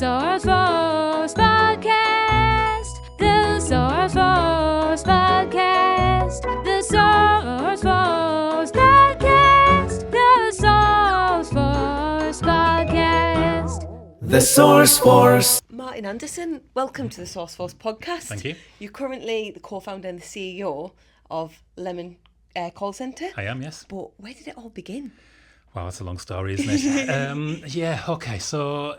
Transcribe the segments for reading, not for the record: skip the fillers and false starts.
Source Force Podcast. The Source Force Podcast. The Source Force Podcast. The Source Force Podcast. The Source Force. Martin Anderson, welcome to the Source Force podcast. Thank you. You're currently the co-founder and the CEO of Lemon Call Centre. I am, yes. But where did it all begin? Wow, that's a long story, isn't it? Okay. So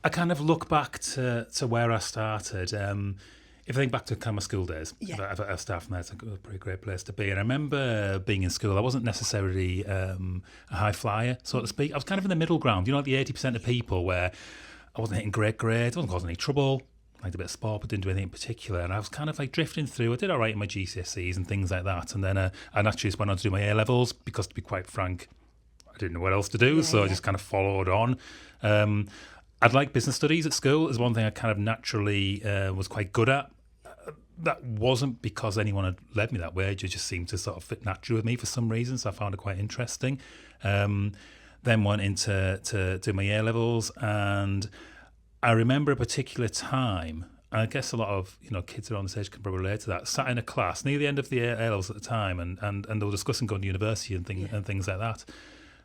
I kind of look back to where I started. If I think back to kind of my school days, I started from there. It's a pretty great place to be. And I remember being in school. I wasn't necessarily a high flyer, so to speak. I was kind of in the middle ground. You know, like the 80% of people where I wasn't hitting great grades, I wasn't causing any trouble. Liked a bit of sport, but didn't do anything in particular. And I was kind of like drifting through. I did all right in my GCSEs and things like that. And then I naturally just went on to do my A-levels because, to be quite frank, I didn't know what else to do. I just kind of followed on. I'd like business studies at school. Is one thing I kind of naturally was quite good at. That wasn't because anyone had led me that way. It just seemed to sort of fit naturally with me for some reason. So I found it quite interesting. Then went into to do my A-levels, and I remember a particular time, and I guess a lot of kids around this age can probably relate to that, sat in a class near the end of the A-levels at the time, and they were discussing going to university and things like that.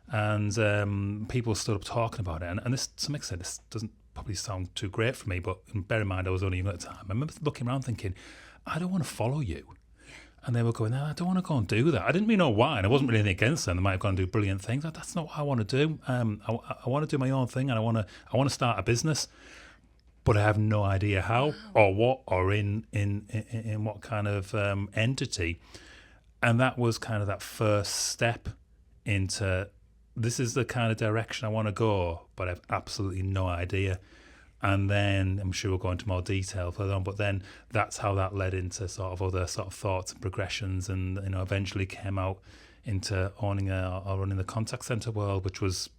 And people stood up talking about it. And this, to some extent, this doesn't probably sound too great for me, but bear in mind I was only young at the time. I remember looking around thinking, I don't want to follow you. And they were going, no, I don't want to go and do that. I didn't really know why, and I wasn't really anything against them. They might have gone and do brilliant things. That's not what I want to do. I want to do my own thing, and I want to start a business, but I have no idea how or what or in what kind of entity. And that was kind of that first step into, this is the kind of direction I want to go, but I have absolutely no idea. And then I'm sure we'll go into more detail further on, but then that's how that led into sort of other sort of thoughts and progressions, and eventually came out into owning or running the contact centre world, which was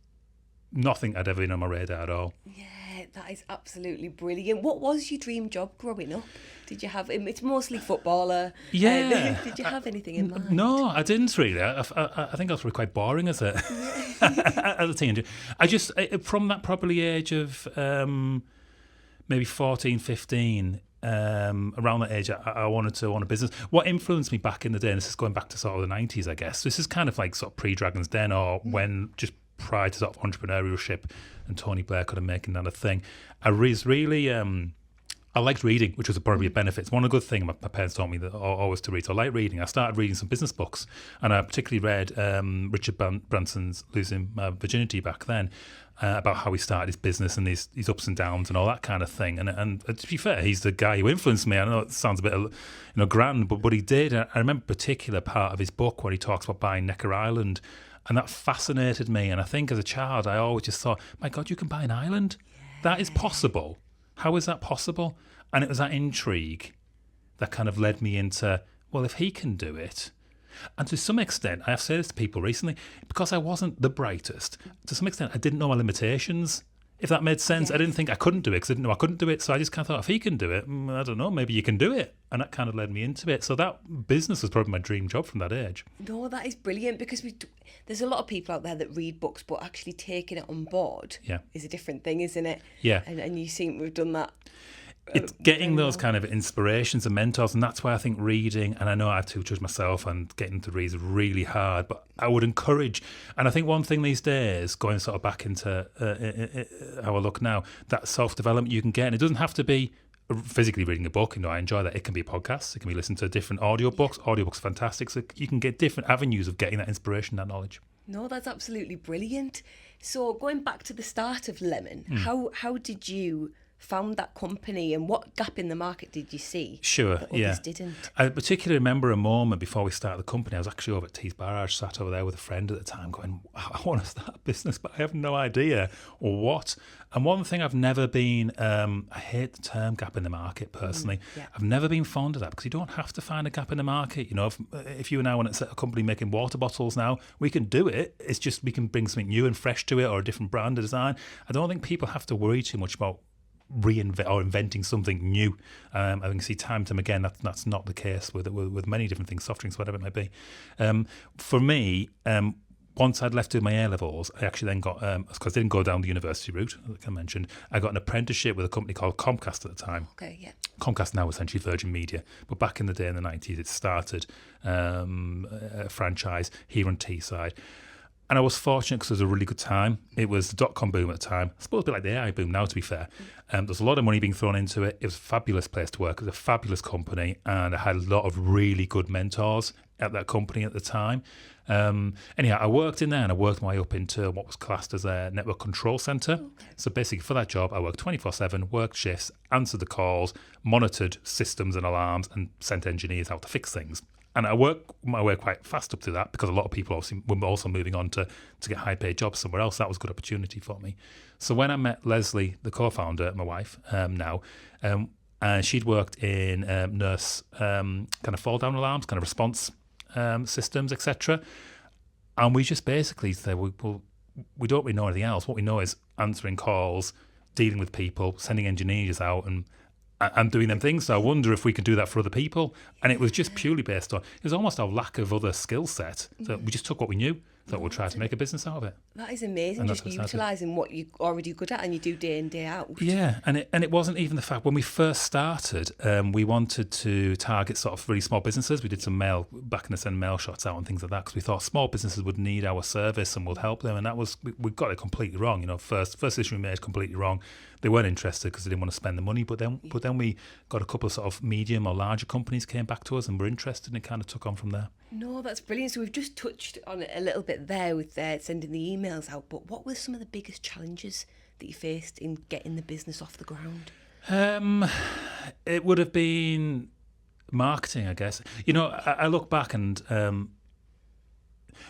nothing I'd ever been on my radar at all. Yeah, that is absolutely brilliant. What was your dream job growing up? Did you have? It's mostly footballer. Yeah. Did you have anything in mind? No, I didn't really. I think I was really quite boring as a as a teenager. I just, from that probably age of maybe 14, 15, around that age, I wanted to own a business. What influenced me back in the day, and this is going back to sort of the 90s, I guess. This is kind of like sort of pre-Dragon's Den, or when just prior to sort of entrepreneurship and Tony Blair kind of making that a thing. I was really... I liked reading, which was probably a benefit. It's one of the good things my parents taught me that always to read. So I like reading. I started reading some business books, and I particularly read Richard Branson's Losing My Virginity back then, about how he started his business and his ups and downs and all that kind of thing. And to be fair, he's the guy who influenced me. I know it sounds a bit grand, but he did. I remember a particular part of his book where he talks about buying Necker Island, and that fascinated me. And I think as a child, I always just thought, my God, you can buy an island? That is possible. How is that possible? And it was that intrigue that kind of led me into, well, if he can do it. And to some extent, I have said this to people recently, because I wasn't the brightest, to some extent, I didn't know my limitations, if that made sense. Yes. I didn't think I couldn't do it because I didn't know I couldn't do it. So I just kind of thought, if he can do it, I don't know, maybe you can do it. And that kind of led me into it. So that business was probably my dream job from that age. No, that is brilliant, because there's a lot of people out there that read books, but actually taking it on board is a different thing, isn't it? Yeah. And you seem to have done that. It's getting those kind of inspirations and mentors, and that's why I think reading, and I know I have to judge myself, and getting to read is really hard, but I would encourage, and I think one thing these days, going sort of back into how I look now, that self-development you can get, and it doesn't have to be physically reading a book. I enjoy that. It can be podcasts, it can be listening to different audiobooks. Audiobooks are fantastic, so you can get different avenues of getting that inspiration, that knowledge. No, that's absolutely brilliant. So going back to the start of Lemon, how did you found that company, and what gap in the market did you see? Sure, that others didn't? I particularly remember a moment before we started the company. I was actually over at Tees Barrage, sat over there with a friend at the time, going, I want to start a business, but I have no idea or what. And one thing I've never been, I hate the term gap in the market personally. I've never been fond of that, because you don't have to find a gap in the market. If you and I want to set a company making water bottles now, we can do it. It's just we can bring something new and fresh to it, or a different brand or design. I don't think people have to worry too much about reinvent or inventing something new. I think see time and time again that's not the case with many different things, soft drinks, whatever it might be. For me, once I'd left doing my A-levels, I actually then got, because I didn't go down the university route, like I mentioned, I got an apprenticeship with a company called Comcast at the time. Okay, yeah. Comcast now essentially Virgin Media, but back in the day in the 90s, it started a franchise here on Teesside. And I was fortunate because it was a really good time. It was the dot-com boom at the time. I suppose a bit like the AI boom now, to be fair. There's a lot of money being thrown into it. It was a fabulous place to work. It was a fabulous company. And I had a lot of really good mentors at that company at the time. Anyhow, I worked in there and I worked my way up into what was classed as a network control centre. Okay. So basically for that job, I worked 24/7, worked shifts, answered the calls, monitored systems and alarms and sent engineers out to fix things. And I worked my way quite fast up to that because a lot of people obviously were also moving on to get high-paid jobs somewhere else. That was a good opportunity for me. So when I met Leslie, the co-founder, my wife now, and she'd worked in nurse kind of fall-down alarms, kind of response systems, etc. And we just basically said, we don't really know anything else. What we know is answering calls, dealing with people, sending engineers out and doing them things. So I wonder if we could do that for other people. And it was just purely based on, it was almost our lack of other skill set. So we just took what we knew, thought we'll try to make a business out of it. That is amazing, just utilising what you're already good at and you do day in, day out. Yeah, and it wasn't even the fact, when we first started, we wanted to target sort of really small businesses. We did some mail, back in the send mail shots out and things like that, because we thought small businesses would need our service and we'll help them. And that was, we got it completely wrong. You know, first decision we made completely wrong. They weren't interested because they didn't want to spend the money. But then we got a couple of sort of medium or larger companies came back to us and were interested, and it kind of took on from there. No, that's brilliant. So we've just touched on it a little bit there with sending the emails out. But what were some of the biggest challenges that you faced in getting the business off the ground? It would have been marketing, I guess. You know, I look back and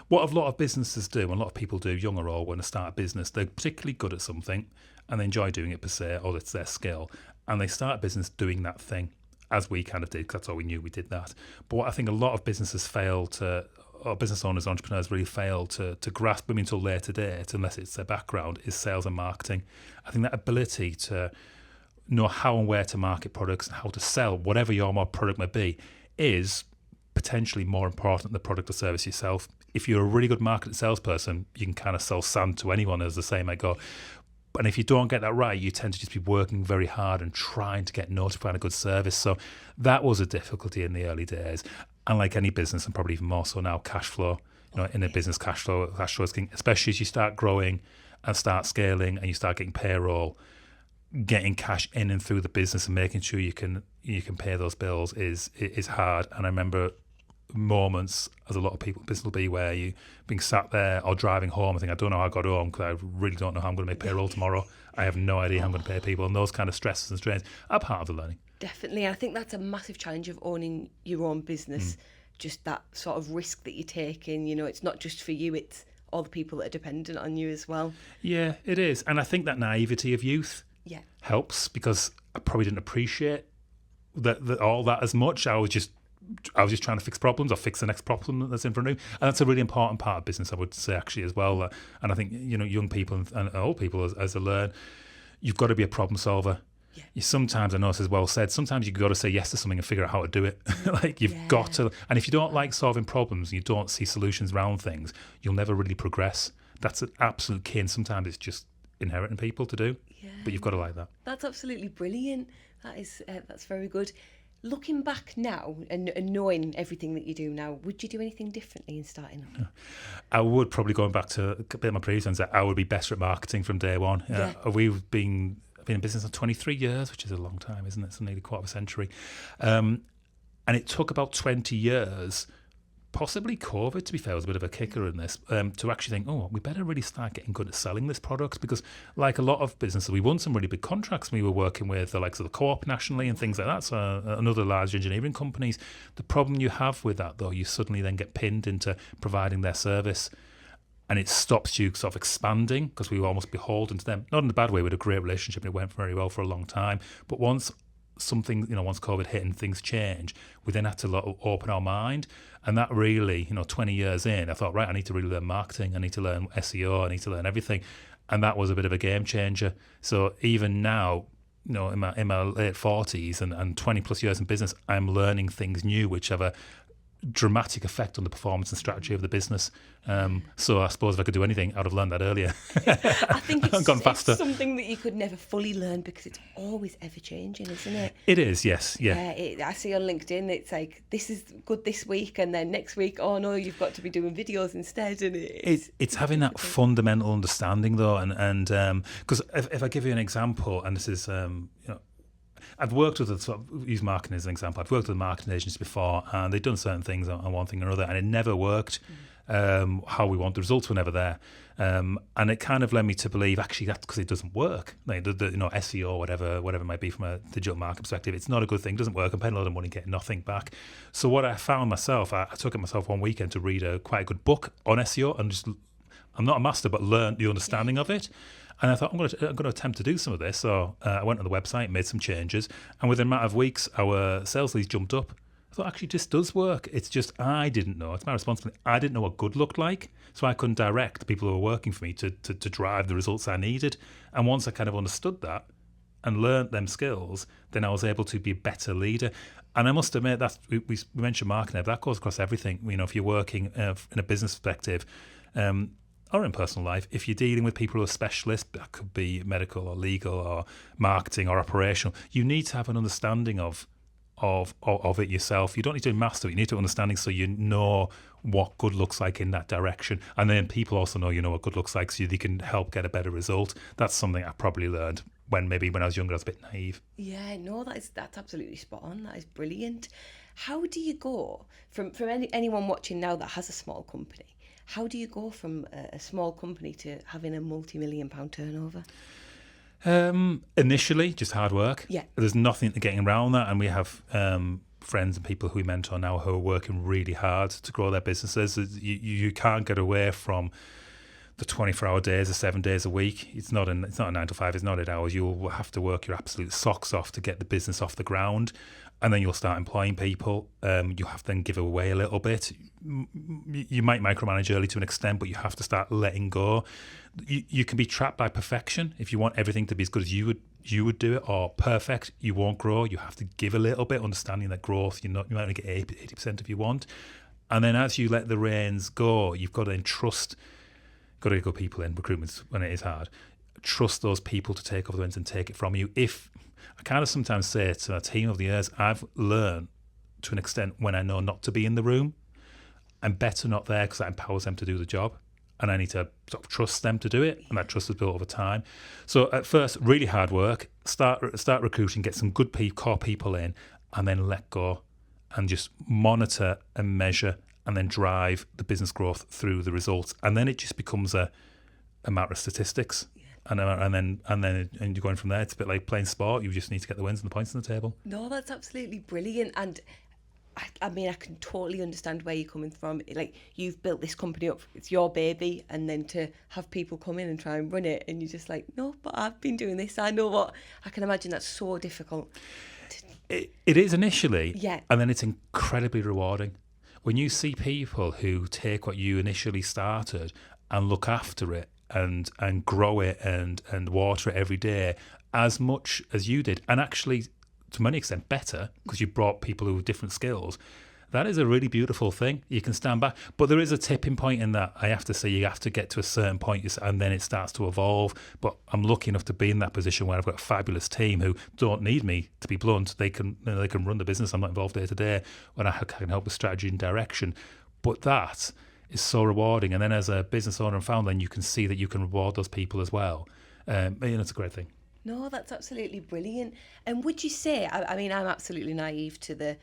what a lot of businesses do, and a lot of people do, young or old, when they start a business, they're particularly good at something and they enjoy doing it per se, or it's their skill, and they start a business doing that thing, as we kind of did, because that's all we knew, we did that. But what I think a lot of businesses fail to, or business owners, entrepreneurs really fail to grasp them until later date, unless it's their background, is sales and marketing. I think that ability to know how and where to market products and how to sell whatever your product may be is potentially more important than the product or service yourself. If you're a really good marketing salesperson, you can kind of sell sand to anyone, as the saying might go. And if you don't get that right, you tend to just be working very hard and trying to get notified on a good service. So that was a difficulty in the early days. And like any business, and probably even more so now, cash flow. You know, in a business, cash flow is king, especially as you start growing and start scaling and you start getting payroll. Getting cash in and through the business and making sure you can pay those bills is hard. And I remember moments, as a lot of people business will be, where you being sat there or driving home and think, I don't know how I got home because I really don't know how I'm going to make payroll tomorrow. I have no idea how I'm going to pay people, and those kind of stresses and strains are part of the learning. Definitely. I think that's a massive challenge of owning your own business. Just that sort of risk that you're taking. You know, it's not just for you, it's all the people that are dependent on you as well. Yeah, it is. And I think that naivety of youth helps, because I probably didn't appreciate that all that as much. I was just trying to fix problems or fix the next problem that's in front of me. And that's a really important part of business, I would say, actually, as well. And I think, you know, young people and old people, as they learn, you've got to be a problem solver. Yeah. You sometimes, I know this is well said, sometimes you've got to say yes to something and figure out how to do it. Like you've got to. And if you don't like solving problems and you don't see solutions around things, you'll never really progress. That's an absolute key. And sometimes it's just inherent in people to do. Yeah. But you've got to like that. That's absolutely brilliant. That's very good. Looking back now and knowing everything that you do now, would you do anything differently in starting up? I would probably, going back to a bit of my previous ones, I would be better at marketing from day one. I've been in business for 23 years, which is a long time, isn't it? It's nearly quarter of a century. And it took about 20 years, possibly COVID, to be fair, was a bit of a kicker in this, to actually think, we better really start getting good at selling this product, because like a lot of businesses, we won some really big contracts. We were working with the likes of the Co-op nationally and things like that, so another large engineering companies. The problem you have with that, though, you suddenly then get pinned into providing their service, and it stops you sort of expanding, because we were almost beholden to them. Not in a bad way, we had a great relationship and it went very well for a long time. But once COVID hit and things change, we then had to open our mind. And that really, 20 years in, I thought, right, I need to really learn marketing. I need to learn SEO. I need to learn everything. And that was a bit of a game changer. So even now, in my late 40s and 20 plus years in business, I'm learning things new, which have a dramatic effect on the performance and strategy of the business. So I suppose if I could do anything, I'd have learned that earlier. I think it's, gone faster. it's something that you could never fully learn because it's always ever changing, isn't it? It is, yes, yeah. I see on LinkedIn, it's like, this is good this week, and then next week, oh no, you've got to be doing videos instead. And it's having that fundamental understanding though, and because if I give you an example, and this is I've worked with sort of use marketing as an example. I've worked with marketing agencies before, and they've done certain things on one thing or another, and it never worked. How we want, the results were never there, and it kind of led me to believe actually that's because it doesn't work. Like the SEO, whatever it might be from a digital market perspective, it's not a good thing. It doesn't work. I'm paying a lot of money, getting nothing back. So what I found myself, I took it myself one weekend to read quite a good book on SEO, and I'm not a master, but learned the understanding of it. And I thought, I'm going to attempt to do some of this. So I went on the website, made some changes, and within a matter of weeks, our sales leads jumped up. I thought, actually, this does work. It's just I didn't know. It's my responsibility. I didn't know what good looked like, so I couldn't direct the people who were working for me to drive the results I needed. And once I kind of understood that and learnt them skills, then I was able to be a better leader. And I must admit, that we mentioned marketing, but that goes across everything. If you're working in a business perspective, or in personal life, if you're dealing with people who are specialists, that could be medical or legal or marketing or operational, you need to have an understanding of it yourself. You don't need to master it. You need to understanding so you know what good looks like in that direction. And then people also know what good looks like so they can help get a better result. That's something I probably learned when I was younger, I was a bit naive. Yeah, no, that's absolutely spot on. That is brilliant. How do you go from anyone watching now that has a small company? How do you go from a small company to having a multi-million-pound turnover? Initially, just hard work. Yeah. There's nothing to getting around that, and we have friends and people who we mentor now who are working really hard to grow their businesses. You can't get away from the 24-hour days, the 7 days a week. It's not a 9 to 5. It's not 8 hours. You'll have to work your absolute socks off to get the business off the ground. And then you'll start employing people. You have to then give away a little bit. You might micromanage early to an extent, but you have to start letting go. You can be trapped by perfection. If you want everything to be as good as you would do it, or perfect, you won't grow. You have to give a little bit, understanding that growth, you might only get 80% if you want. And then as you let the reins go, you've got to then trust. Got to get good people in recruitment when it is hard. Trust those people to take over the reins and take it from you. I kind of sometimes say to our team over the years, I've learned to an extent when I know not to be in the room. I'm better not there because that empowers them to do the job. And I need to sort of trust them to do it. And that trust is built over time. So at first, really hard work, start recruiting, get some good core people in, and then let go and just monitor and measure and then drive the business growth through the results. And then it just becomes a matter of statistics. And then you're going from there. It's a bit like playing sport. You just need to get the wins and the points on the table. No, that's absolutely brilliant. And I mean, I can totally understand where you're coming from. Like, you've built this company up, it's your baby, and then to have people come in and try and run it, and you're just like, no, but I've been doing this. I know what. I can imagine that's so difficult. It is initially, yeah, and then it's incredibly rewarding. When you see people who take what you initially started and look after it and grow it and water it every day as much as you did, and actually to many extent better because you brought people who have different skills, that is a really beautiful thing. You can stand back, but there is a tipping point in that. I have to say, you have to get to a certain point and then it starts to evolve. But I'm lucky enough to be in that position where I've got a fabulous team who don't need me, to be blunt. They can run the business. I'm not involved day to day, when I can help with strategy and direction. But that is so rewarding. And then as a business owner and founder, then you can see that you can reward those people as well. It's a great thing. No, that's absolutely brilliant. And would you say, I mean, I'm absolutely naive to the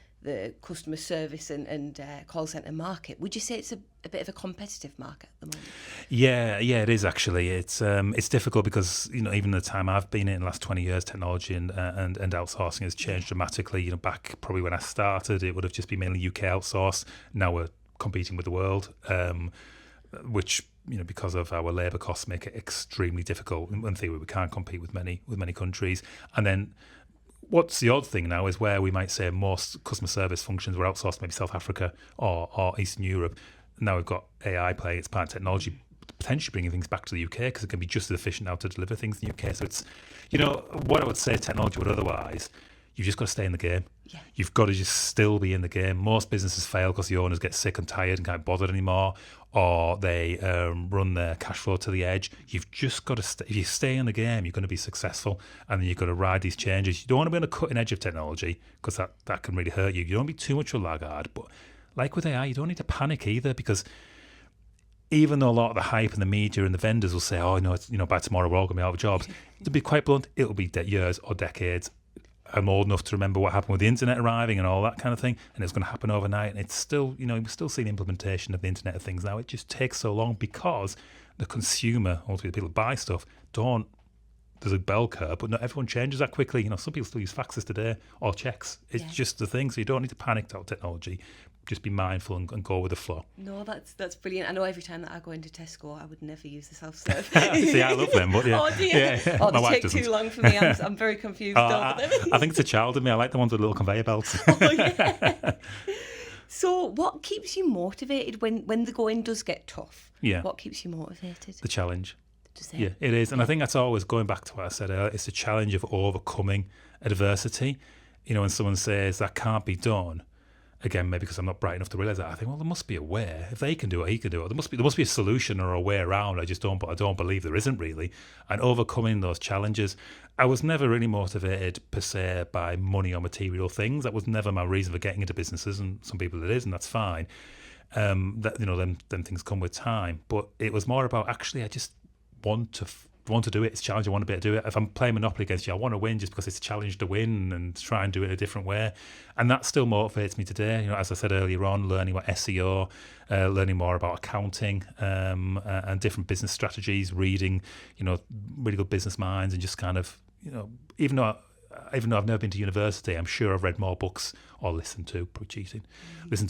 customer service and call centre market. Would you say it's a bit of a competitive market at the moment? Yeah, it is actually. It's difficult because even the time I've been in the last 20 years, technology and outsourcing has changed dramatically. Back probably when I started, it would have just been mainly UK outsourced. Now we're competing with the world, which because of our labour costs make it extremely difficult. In theory, we can't compete with many countries. And then what's the odd thing now is where we might say most customer service functions were outsourced, maybe South Africa or Eastern Europe. Now we've got AI playing its part in technology, potentially bringing things back to the UK because it can be just as efficient now to deliver things in the UK. So it's, what I would say technology would otherwise, you've just got to stay in the game. You've got to just still be in the game. Most businesses fail because the owners get sick and tired and can't bother anymore, or they run their cash flow to the edge. You've just got to if you stay in the game, you're going to be successful, and then you've got to ride these changes. You don't want to be on the cutting edge of technology because that can really hurt you. You don't want to be too much of a laggard, but like with AI, you don't need to panic either, because even though a lot of the hype and the media and the vendors will say, oh, no, it's, by tomorrow we're all going to be out of jobs, to be quite blunt, it'll be years or decades. I'm old enough to remember what happened with the internet arriving and all that kind of thing, and it's going to happen overnight. And it's still, we're still seeing the implementation of the Internet of Things now. It just takes so long because the consumer, ultimately the people who buy stuff, there's a bell curve, but not everyone changes that quickly. Some people still use faxes today or checks. It's just the thing. So you don't need to panic about technology. Just be mindful and go with the flow. No, that's brilliant. I know every time that I go into Tesco, I would never use the self-serve. See, I love them, but yeah. Oh, dear. Yeah. Oh, My they wife take doesn't. too long for me. I'm very confused over them. I think it's a child in me. I like the ones with little conveyor belts. Oh, yeah. So what keeps you motivated when the going does get tough? Yeah. What keeps you motivated? The challenge. Does it? Yeah, it is. And I think that's always going back to what I said earlier. It's the challenge of overcoming adversity. When someone says that can't be done, again, maybe because I'm not bright enough to realise that, I think, well, there must be a way. If they can do it, he can do it. There must be a solution or a way around. I don't believe there isn't really. And overcoming those challenges. I was never really motivated per se by money or material things. That was never my reason for getting into businesses, and some people it is, and that's fine. Them things come with time. But it was more about, actually, I just want to do it. It's a challenge. I want to be able to do it. If I'm playing Monopoly against you, I want to win just because it's a challenge to win and try and do it in a different way. And that still motivates me today. As I said earlier on, learning about SEO, learning more about accounting and different business strategies, reading, really good business minds, and just kind of, even though I've never been to university, I'm sure I've read more books, or listened to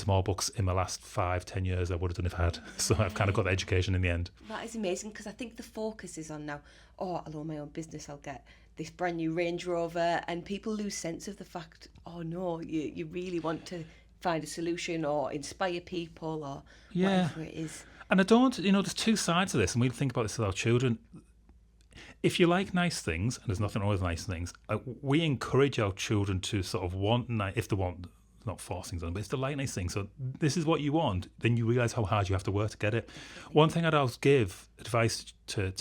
more books in my last 5-10 years than I would have done if I had. So I've kind of got the education in the end. That is amazing, because I think the focus is on now, I'll own my own business, I'll get this brand new Range Rover, and people lose sense of the fact, oh no, you really want to find a solution or inspire people or whatever it is. And I don't, there's two sides to this, and we think about this with our children. If you like nice things, and there's nothing wrong with nice things, we encourage our children to sort of want, if they want, not forcing them, but it's the like nice thing. So this is what you want, then you realise how hard you have to work to get it. One thing I'd always give advice to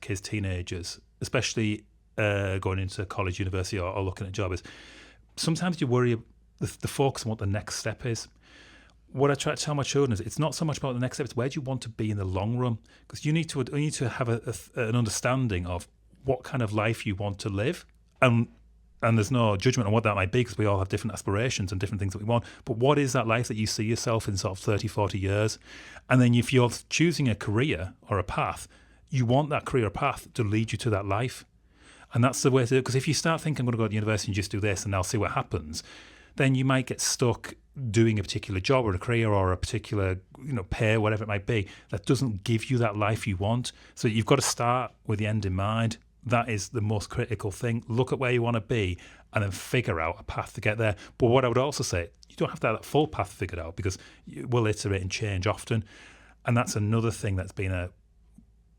kids, teenagers, especially going into college, university, or looking at a job, is sometimes you worry the focus on what the next step is. What I try to tell my children is it's not so much about the next step, it's where do you want to be in the long run? Because you need to have an understanding of what kind of life you want to live. And there's no judgment on what that might be, because we all have different aspirations and different things that we want. But what is that life that you see yourself in sort of 30, 40 years? And then if you're choosing a career or a path, you want that career or path to lead you to that life. And that's the way to do it. Because if you start thinking, I'm going to go to university and just do this and I'll see what happens, then you might get stuck doing a particular job or a career or a particular pay, whatever it might be, that doesn't give you that life you want. So you've got to start with the end in mind. That is the most critical thing. Look at where you want to be and then figure out a path to get there. But what I would also say, you don't have to have that full path figured out, because we'll iterate and change often. And that's another thing that's been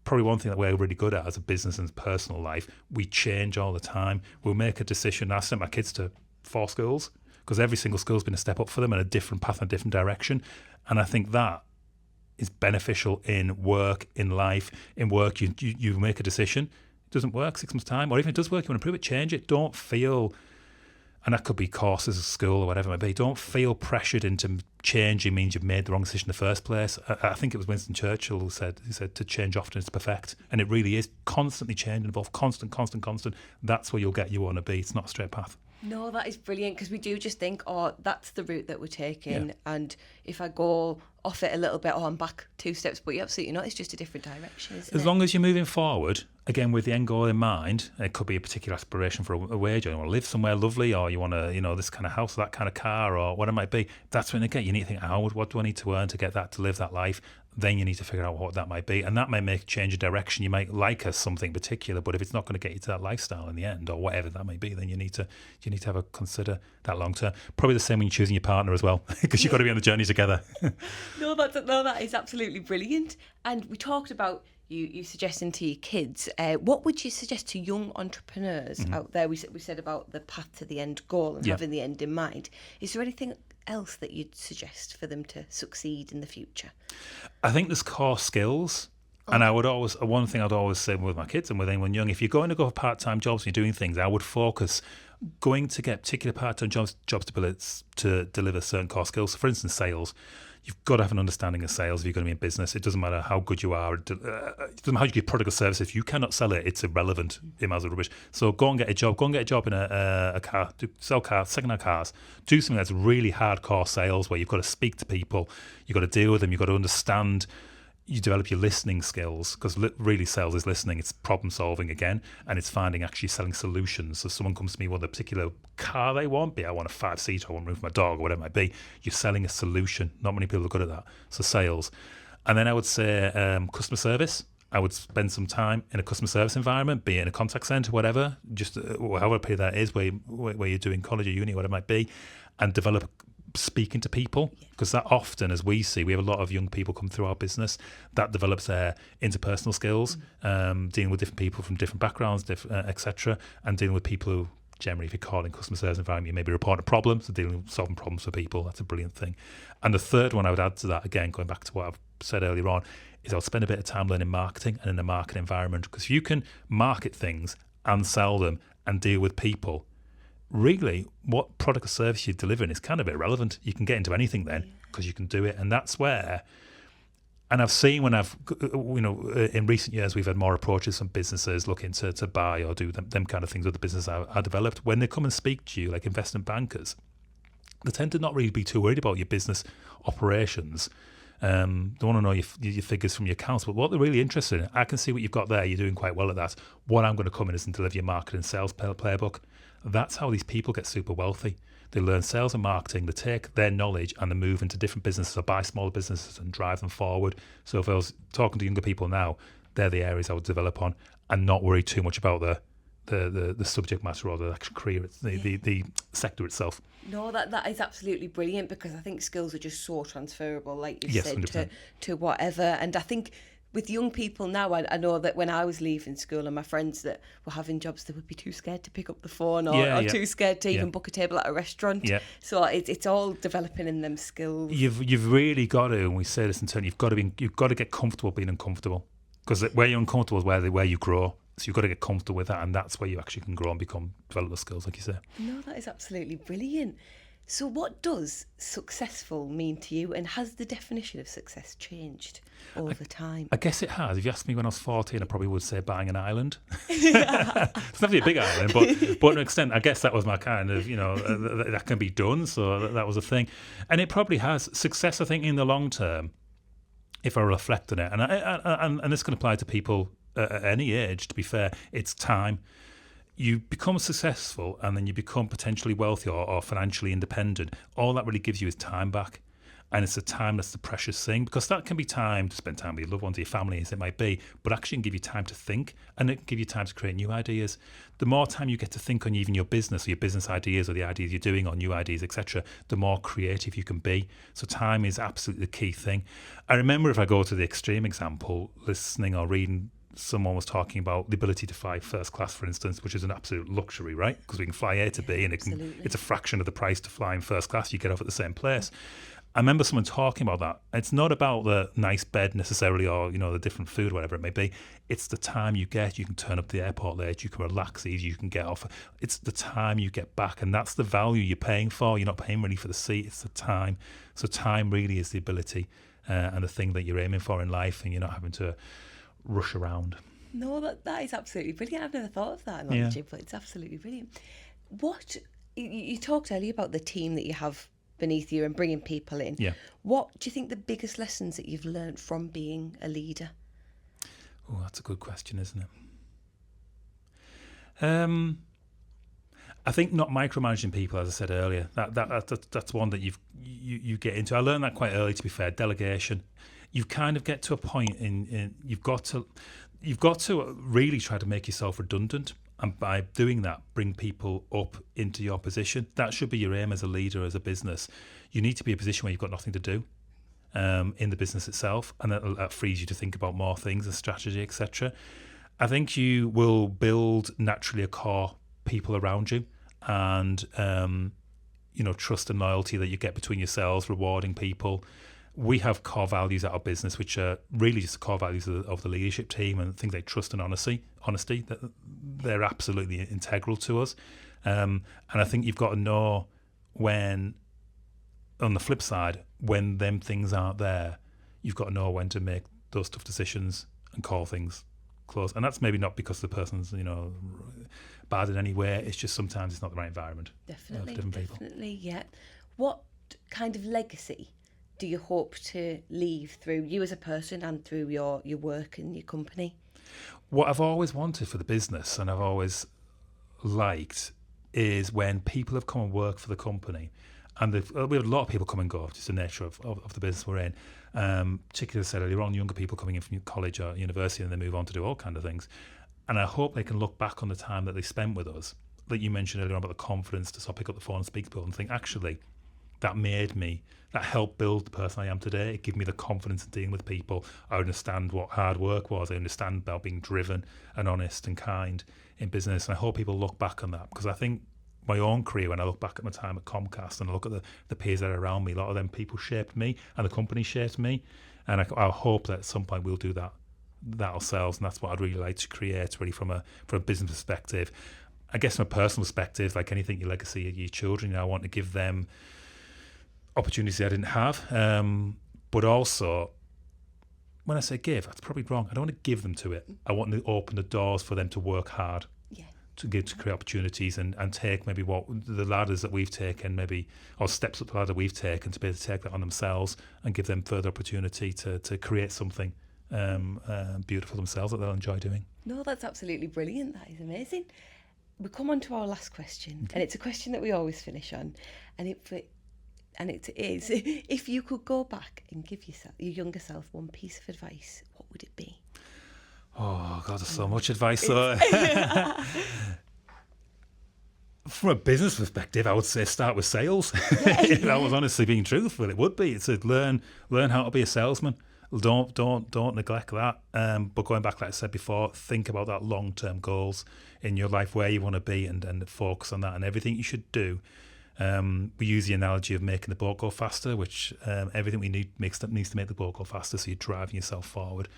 probably one thing that we're really good at as a business and personal life. We change all the time. We'll make a decision. I sent my kids to 4 schools, because every single school's been a step up for them and a different path and a different direction. And I think that is beneficial in work, in life. In work, you make a decision. It doesn't work 6 months' time, or even if it does work, you want to improve it, change it. Don't feel, and that could be courses at school or whatever it might be, don't feel pressured into changing means you've made the wrong decision in the first place. I think it was Winston Churchill who said to change often is to perfect. And it really is constantly changing, involved constant. That's where you'll get you want to be. It's not a straight path. No, that is brilliant, because we do just think, that's the route that we're taking. Yeah. And if I go off it a little bit, I'm back 2 steps, but you're absolutely not. It's just a different direction, isn't it? As long as you're moving forward, again, with the end goal in mind, it could be a particular aspiration for a wage, or you want to live somewhere lovely, or you want to, this kind of house, or that kind of car, or what it might be. That's when, again, you need to think, what do I need to earn to get that, to live that life? Then you need to figure out what that might be. And that may make a change of direction. You might like something particular, but if it's not going to get you to that lifestyle in the end, or whatever that may be, then you need to consider that long term. Probably the same when you're choosing your partner as well, because you've got to be on the journey together. No, that is absolutely brilliant. And we talked about, you suggesting to your kids, what would you suggest to young entrepreneurs out there? We said about the path to the end goal and having the end in mind. Is there anything else that you'd suggest for them to succeed in the future? I think there's core skills. And one thing I'd always say with my kids and with anyone young, if you're going to go for part-time jobs and you're doing things, I would focus going to get particular part-time jobs to deliver certain core skills. So for instance, sales. You've got to have an understanding of sales if you're going to be in business. It doesn't matter how good you are. It doesn't matter how you give product or service. If you cannot sell it, it's irrelevant. It might as well rubbish. So go and get a job. Go and get a job in a car. Sell cars, second-hand cars. Do something that's really hardcore sales where you've got to speak to people. You've got to deal with them. You've got to understand. You develop your listening skills, because really sales is listening. It's problem solving again, and it's finding actually selling solutions. So someone comes to me with a particular car they want, be it I want a 5-seater, I want room for my dog, or whatever it might be. You're selling a solution. Not many people are good at that. So sales. And then I would say customer service. I would spend some time in a customer service environment, be it in a contact centre, whatever, just however period that is, where you're doing college or uni, whatever it might be, and develop speaking to people, because that often, as we see, we have a lot of young people come through our business that develops their interpersonal skills, dealing with different people from different backgrounds, etc., and dealing with people who generally, if you're calling customer service environment, you may be reporting problems, so dealing with solving problems for people. That's a brilliant thing. And the third one I would add to that, again, going back to what I've said earlier on, is I'll spend a bit of time learning marketing and in a market environment, because if you can market things and sell them and deal with people, really, what product or service you're delivering is kind of irrelevant. You can get into anything then because you can do it. And that's where, and I've seen when in recent years, we've had more approaches from businesses looking to buy or do them kind of things with the business I developed. When they come and speak to you, like investment bankers, they tend to not really be too worried about your business operations. They want to know your figures from your accounts, but what they're really interested in, I can see what you've got there. You're doing quite well at that. What I'm going to come in is and deliver your marketing and sales playbook. That's how these people get super wealthy. They learn sales and marketing, they take their knowledge and they move into different businesses or buy smaller businesses and drive them forward. So if I was talking to younger people now, they're the areas I would develop on and not worry too much about the subject matter or the actual career, the sector itself. No, that is absolutely brilliant, because I think skills are just so transferable, like you Yes, said, 100%. to whatever. And I think with young people now, I know that when I was leaving school and my friends that were having jobs, they would be too scared to pick up the phone or too scared to even book a table at a restaurant. Yeah. So it's all developing in them skills. You've really got to, and we say this in turn, you've got to get comfortable being uncomfortable, because where you're uncomfortable is where you grow. So you've got to get comfortable with that, and that's where you actually can grow and develop the skills, like you say. No, that is absolutely brilliant. So what does successful mean to you, and has the definition of success changed over time? I guess it has. If you asked me when I was 14, I probably would say buying an island. It's never a big island, but to an extent, I guess that was my kind of, that can be done. So that was a thing. And it probably has. Success, I think, in the long term, if I reflect on it, and this can apply to people at any age, to be fair, it's time. You become successful and then you become potentially wealthy or financially independent. All that really gives you is time back. And it's a time that's the precious thing, because that can be time to spend time with your loved ones, your family, as it might be, but actually can give you time to think, and it can give you time to create new ideas. The more time you get to think on even your business or your business ideas or the ideas you're doing or new ideas, etc., the more creative you can be. So time is absolutely the key thing. I remember, if I go to the extreme example, listening or reading, someone was talking about the ability to fly first class, for instance, which is an absolute luxury, right? Because we can fly A to B, and it's a fraction of the price to fly in first class. You get off at the same place. I remember someone talking about that. It's not about the nice bed necessarily, or the different food, whatever it may be. It's the time you get. You can turn up to the airport late. You can relax easy. You can get off. It's the time you get back, and that's the value you're paying for. You're not paying really for the seat. It's the time. So time really is the ability and the thing that you're aiming for in life, and you're not having to rush around. No, that is absolutely brilliant. I've never thought of that, but it's absolutely brilliant. What you talked earlier about the team that you have beneath you and bringing people in. Yeah. What do you think the biggest lessons that you've learned from being a leader? Oh, that's a good question, isn't it? I think not micromanaging people, as I said earlier. That's one that you get into. I learned that quite early, to be fair. Delegation. You kind of get to a point in you've got to really try to make yourself redundant, and by doing that, bring people up into your position. That should be your aim as a leader, as a business. You need to be in a position where you've got nothing to do. in the business itself, and that frees you to think about more things and strategy, etc. I think you will build naturally a core people around you, and trust and loyalty that you get between yourselves, rewarding people. We have core values at our business, which are really just the core values of the leadership team, and things like trust and honesty. They're absolutely integral to us. And I think you've got to know when, on the flip side, when them things aren't there, you've got to know when to make those tough decisions and call things close. And that's maybe not because the person's, bad in any way. It's just sometimes it's not the right environment. Definitely, different people. definitely, yeah. What kind of legacy do you hope to leave through you as a person and through your work and your company? What I've always wanted for the business, and I've always liked, is when people have come and worked for the company, and we have a lot of people come and go, just the nature of the business we're in. Particularly, as I said earlier on, younger people coming in from college or university, and they move on to do all kinds of things. And I hope they can look back on the time that they spent with us, like you mentioned earlier on about the confidence to sort of pick up the phone and speak to people and think, actually, that helped build the person I am today. It gave me the confidence in dealing with people. I understand what hard work was. I understand about being driven and honest and kind in business. And I hope people look back on that, because I think my own career, when I look back at my time at Comcast and I look at the peers that are around me, a lot of them people shaped me and the company shaped me. And I hope that at some point we'll do that ourselves. And that's what I'd really like to create, really, from a business perspective. I guess from a personal perspective, like anything, your legacy, your children, I want to give them opportunities I didn't have, but also, when I say give, that's probably wrong. I don't want to give them to it. I want to open the doors for them to work hard, to create opportunities and take maybe what the ladders that we've taken, maybe, or steps up the ladder we've taken, to be able to take that on themselves and give them further opportunity to create something beautiful themselves that they'll enjoy doing. No, that's absolutely brilliant. That is amazing. We come on to our last question, and it's a question that we always finish on, and it is, if you could go back and give your younger self one piece of advice, what would it be? Oh God, there's so much advice. So, from a business perspective, I would say start with sales. If I was honestly being truthful, it would be. It's to learn how to be a salesman. Don't neglect that. But going back, like I said before, think about that long-term goals in your life, where you want to be, and focus on that. And everything you should do. We use the analogy of making the boat go faster, which everything we need needs to make the boat go faster, so you're driving yourself forward.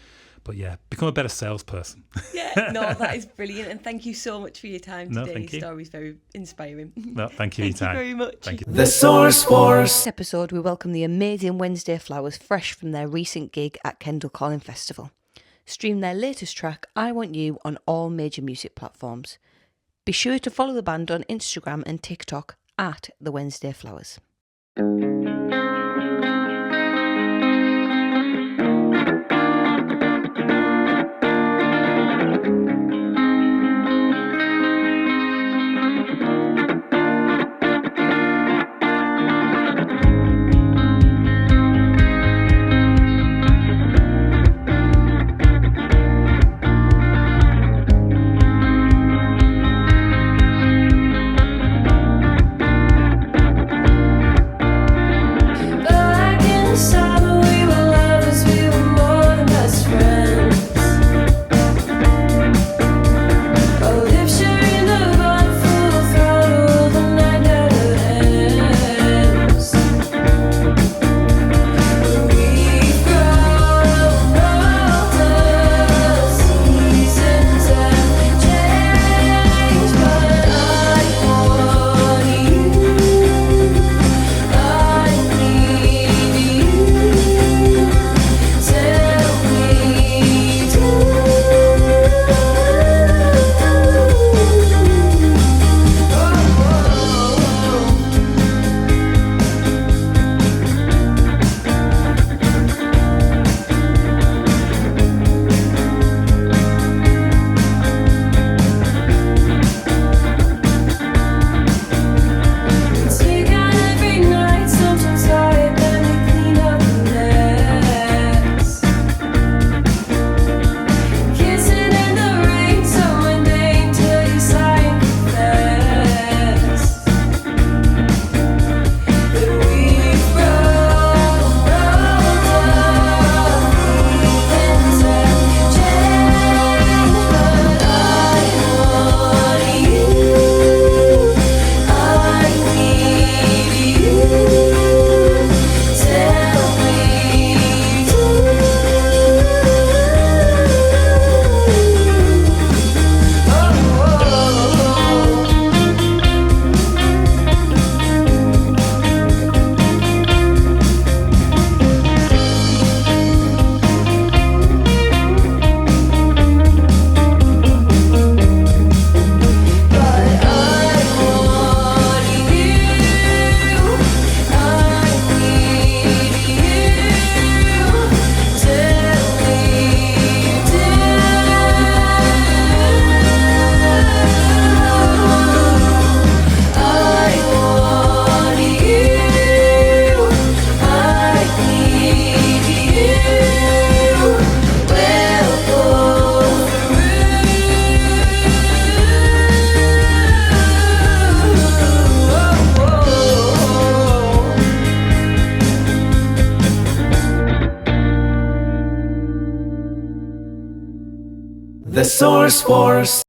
But yeah, become a better salesperson. Yeah, no, that is brilliant, and thank you so much for your time today. No, thank you. Your story is very inspiring. No, thank you for your time. Thank you very much. Thank you. The Source Force. This episode, we welcome the amazing Wednesday Flowers, fresh from their recent gig at Kendal Calling Festival. Stream their latest track, I Want You, on all major music platforms. Be sure to follow the band on Instagram and TikTok at the Wednesday Flowers. The Source Force.